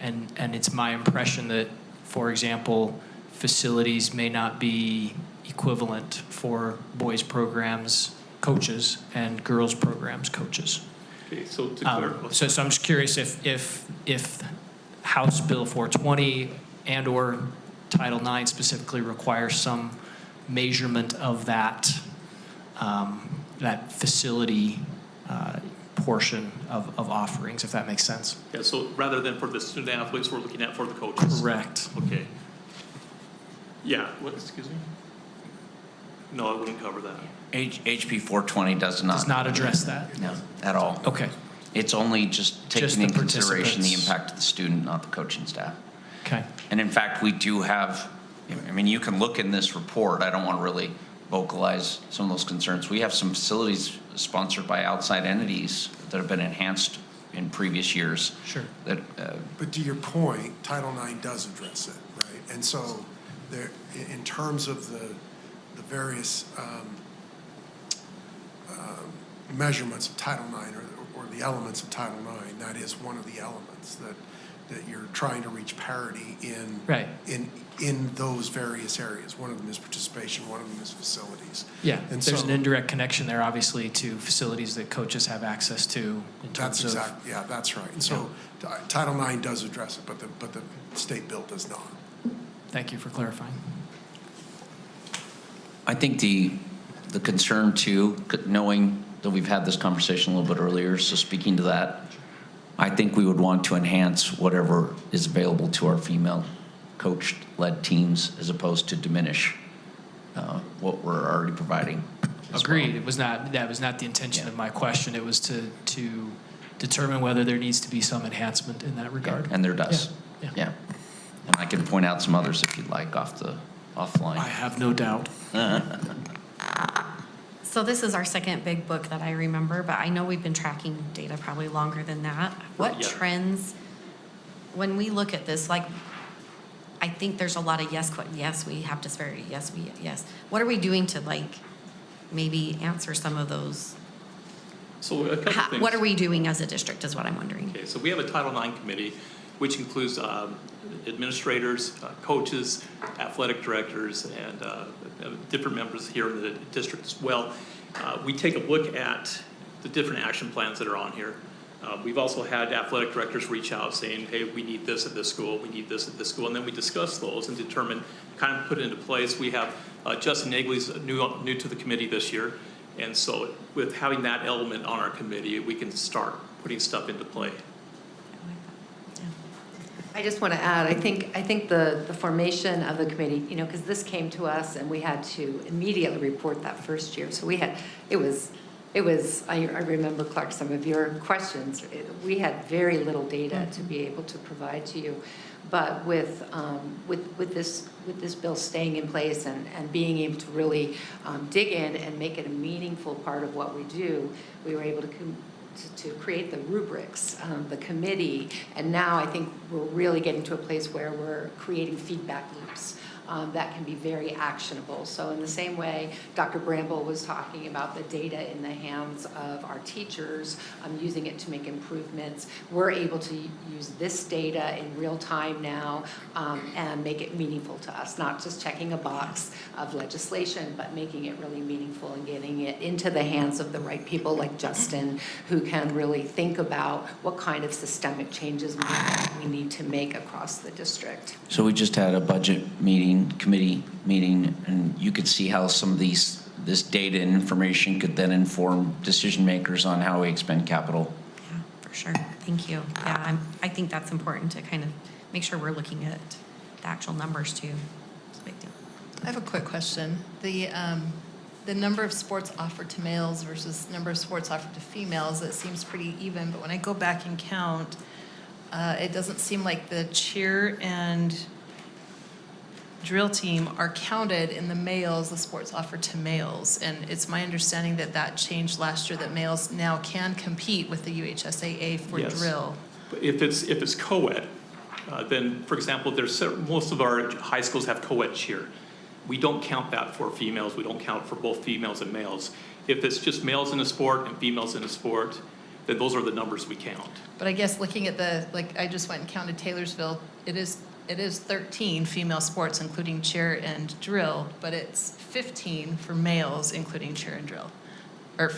L: And it's my impression that, for example, facilities may not be equivalent for boys programs coaches and girls programs coaches.
B: Okay, so to clarify.
L: So I'm just curious if House Bill 420 and or Title IX specifically requires some measurement of that that facility portion of offerings, if that makes sense.
B: Yeah, so rather than for the student athletes, we're looking at for the coaches.
L: Correct.
B: Okay. Yeah, what, excuse me? No, I wouldn't cover that.
F: HB 420 does not
L: address that?
F: No, at all.
L: Okay.
F: It's only just taking
L: Just the
F: in consideration the
L: participants.
F: impact of the student, not the coaching staff.
L: Okay.
F: And in fact, we do have, you can look in this report, I don't want to really vocalize some of those concerns. We have some facilities sponsored by outside entities that have been enhanced in previous years.
L: Sure.
F: That,
M: But to your point, Title IX does address it, right? And so there, in terms of the various measurements of Title IX or the elements of Title IX, that is one of the elements that you're trying to reach parity in.
L: Right.
M: In those various areas. One of them is participation, one of them is facilities.
L: Yeah,
M: And
L: there's
M: so-
L: an indirect connection there, obviously, to facilities that coaches have access to in
M: That's
L: terms of.
M: exactly, yeah, that's right. And so Title IX does address it, but the state bill does not.
L: Thank you for clarifying.
F: I think the concern too, knowing that we've had this conversation a little bit earlier, so speaking to that, I think we would want to enhance whatever is available to our female coach-led teams as opposed to diminish what we're already providing. as
L: Agreed.
F: well.
L: That was not the intention
F: Yeah.
L: of my question. It was to determine whether there needs to be some enhancement in that regard.
F: And there does.
L: Yeah.
F: Yeah. And I can point out some others if you'd like offline.
L: I have no doubt.
C: So this is our second big book that I remember, but I know we've been tracking data probably longer than that. What
B: Yeah.
C: trends, when we look at this, like, I think there's a lot of yes, we have disparity, yes. What are we doing to, like, maybe answer some of those?
B: So a couple things.
C: What are we doing as a district is what I'm wondering.
B: Okay, so we have a Title IX committee, which includes administrators, coaches, athletic directors, and different members here in the district as well. We take a look at the different action plans that are on here. We've also had athletic directors reach out saying, hey, we need this at this school, we need this at this school, and then we discuss those and determine, kind of put it into place. We have Justin Nagley's new to the committee this year, and so with having that element on our committee, we can start putting stuff into play.
N: I just want to add, I think the formation of the committee, you know, because this came to us and we had to immediately report that first year. So it was, I remember, Clark, some of your questions. We had very little data to be able to provide to you. But with this bill staying in place and being able to really dig in and make it a meaningful part of what we do, we were able to create the rubrics, the committee, and now I think we're really getting to a place where we're creating feedback loops that can be very actionable. So in the same way Dr. Bramble was talking about the data in the hands of our teachers, using it to make improvements, we're able to use this data in real time now and make it meaningful to us, not just checking a box of legislation, but making it really meaningful and getting it into the hands of the right people like Justin, who can really think about what kind of systemic changes we need to make across the district.
F: So we just had a budget committee meeting, and you could see how some of this data and information could then inform decision makers on how we expend capital.
C: Yeah, for sure. Thank you. Yeah, I think that's important to kind of make sure we're looking at the actual numbers too. It's a big deal.
A: I have a quick question. The number of sports offered to males versus number of sports offered to females, it seems pretty even, but when I go back and count, it doesn't seem like the cheer and drill team are counted in the males, the sports offered to males. And it's my understanding that that changed last year, that males now can compete with the UHSAA for
B: Yes.
A: drill.
B: But if it's co-ed, then, for example, most of our high schools have co-ed cheer. We don't count that for females. We don't count for both females and males. If it's just males in a sport and females in a sport, then those are the numbers we count.
A: But I guess looking at I just went and counted Taylorsville, it is 13 female sports, including cheer and drill, but it's 15 for males, including cheer and drill. Or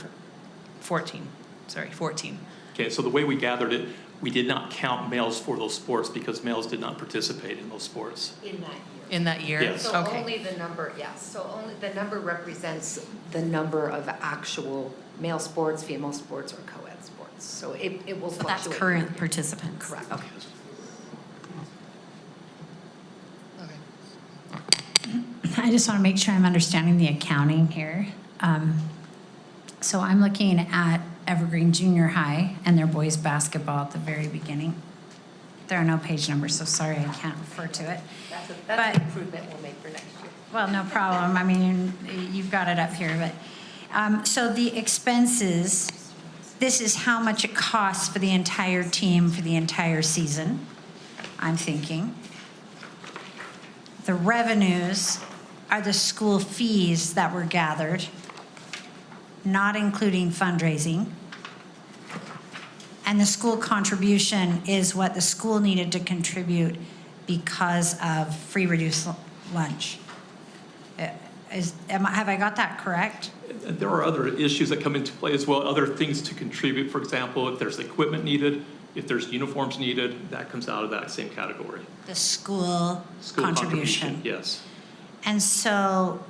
A: 14.
B: Okay, so the way we gathered it, we did not count males for those sports because males did not participate in those sports.
N: In that year.
A: In that year?
B: Yes.
N: So
A: Okay.
N: only the number, yes, so only the number represents the number of actual male sports, female sports, or co-ed sports. So it will
C: So that's
N: fluctuate.
C: current participants.
N: Correct.
C: Okay.
H: I just want to make sure I'm understanding the accounting here. So I'm looking at Evergreen Junior High and their boys basketball at the very beginning. There are no page numbers, so sorry, I can't refer to it.
N: That's
H: But-
N: an improvement we'll make for next year.
H: Well, no problem. I mean, you've got it up here, but, so the expenses, this is how much it costs for the entire team for the entire season, I'm thinking. The revenues are the school fees that were gathered, not including fundraising. And the school contribution is what the school needed to contribute because of free reduced lunch. Have I got that correct?
B: There are other issues that come into play as well, other things to contribute. For example, if there's equipment needed, if there's uniforms needed, that comes out of that same category.
H: The school
B: School
H: contribution.
B: Yes.
H: And so,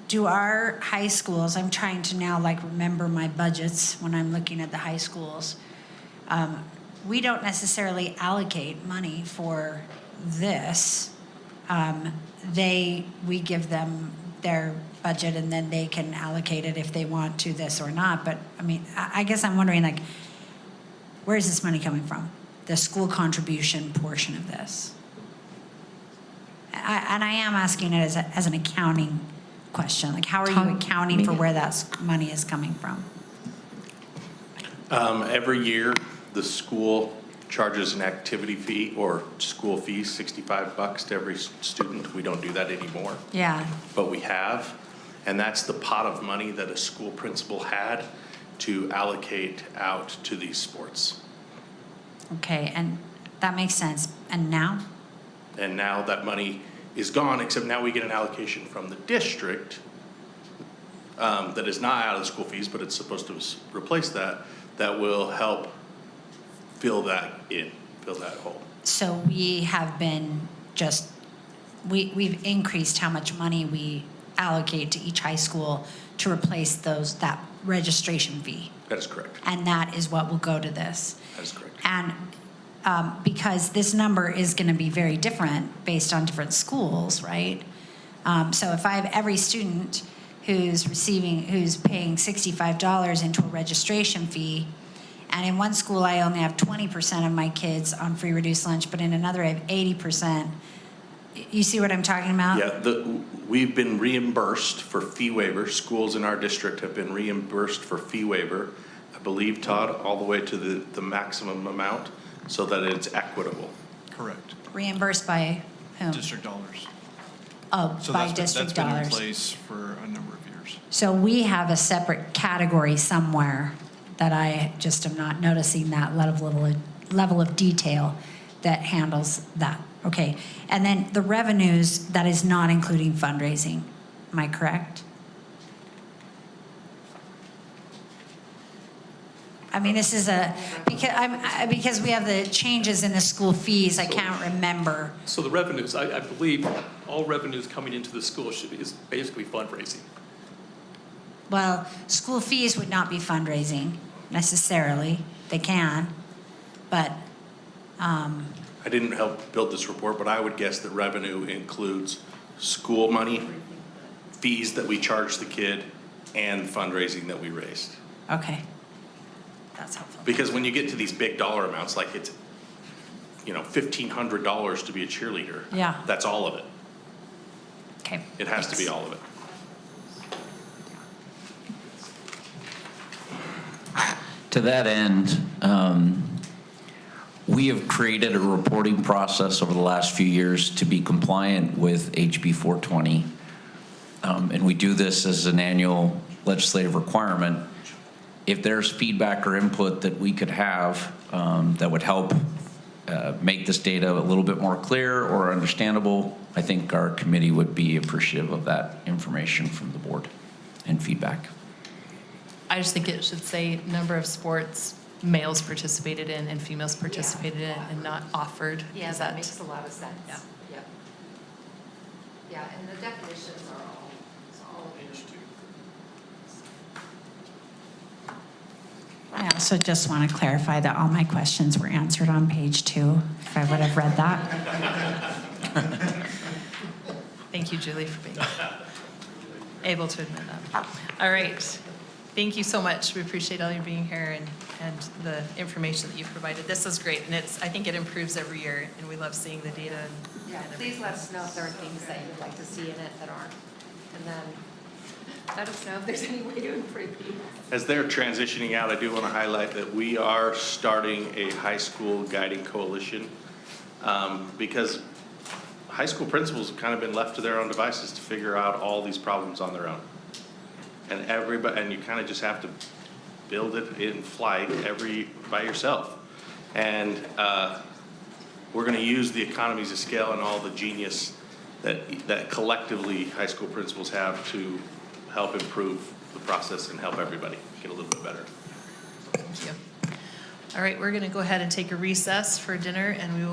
H: do our high schools, I'm trying to now like remember my budgets when I'm looking at the high schools. We don't necessarily allocate money for this. We give them their budget and then they can allocate it if they want to this or not. But I mean, I guess I'm wondering like, where is this money coming from? The school contribution portion of this. And I am asking it as an accounting question. Like, how are you accounting for where that money is coming from?
G: Every year, the school charges an activity fee or school fee, $65 to every student. We don't do that anymore.
H: Yeah.
G: But we have, and that's the pot of money that a school principal had to allocate out to these sports.
H: Okay, and that makes sense. And now?
G: And now that money is gone, except now we get an allocation from the district that is not out of the school fees, but it's supposed to replace that, that will help fill that hole.
H: So we have been we've increased how much money we allocate to each high school to replace that registration fee.
G: That is correct.
H: And that is what will go to this.
G: That is correct.
H: And because this number is going to be very different based on different schools, right? So if I have every student who's paying $65 into a registration fee, and in one school I only have 20% of my kids on free reduced lunch, but in another I have 80%. You see what I'm talking about?
G: Yeah, we've been reimbursed for fee waiver. Schools in our district have been reimbursed for fee waiver, I believe, Todd, all the way to the maximum amount so that it's equitable.
O: Correct.
H: Reimbursed by whom?
O: District dollars.
H: Oh,
O: So
H: by
O: that's
H: district
O: been in
H: dollars.
O: place for a number of years.
H: So we have a separate category somewhere that I just am not noticing that level of detail that handles that. Okay, and then the revenues, that is not including fundraising. Am I correct? I mean, this is because we have the changes in the school fees, I can't remember.
B: So the revenues, I believe all revenues coming into the school is basically fundraising.
H: Well, school fees would not be fundraising necessarily. They can, but
G: I didn't help build this report, but I would guess that revenue includes school money, fees that we charge the kid, and fundraising that we raised.
H: okay. That's helpful.
G: Because when you get to these big dollar amounts, like it's, $1,500 to be a cheerleader.
H: Yeah.
G: That's all of it.
H: Okay.
G: It has to be all of it.
F: To that end, we have created a reporting process over the last few years to be compliant with HB 420. And we do this as an annual legislative requirement. If there's feedback or input that we could have that would help make this data a little bit more clear or understandable, I think our committee would be appreciative of that information from the board and feedback.
A: I just think it should say number of sports males participated in and females participated in and not offered.
N: Yeah,
A: Is
N: that makes a lot of sense.
A: Yeah.
N: Yep. Yeah, and the definitions are all
O: Page 2.
H: I also just want to clarify that all my questions were answered on page 2, if I would have read that.
A: Thank you, Julie, for being able to admit that. All right. Thank you so much. We appreciate all you being here and the information that you've provided. This is great, and I think it improves every year, and we love seeing the data.
N: Yeah, please let us know if there are things that you'd like to see in it that aren't. And then Let us know if there's any way to improve these.
G: As they're transitioning out, I do want to highlight that we are starting a high school guiding coalition because high school principals have kind of been left to their own devices to figure out all these problems on their own. And and you kind of just have to build it in flight by yourself. And we're going to use the economies of scale and all the genius that collectively high school principals have to help improve the process and help everybody get a little bit better.
A: Thank you. All right, we're going to go ahead and take a recess for dinner, and we will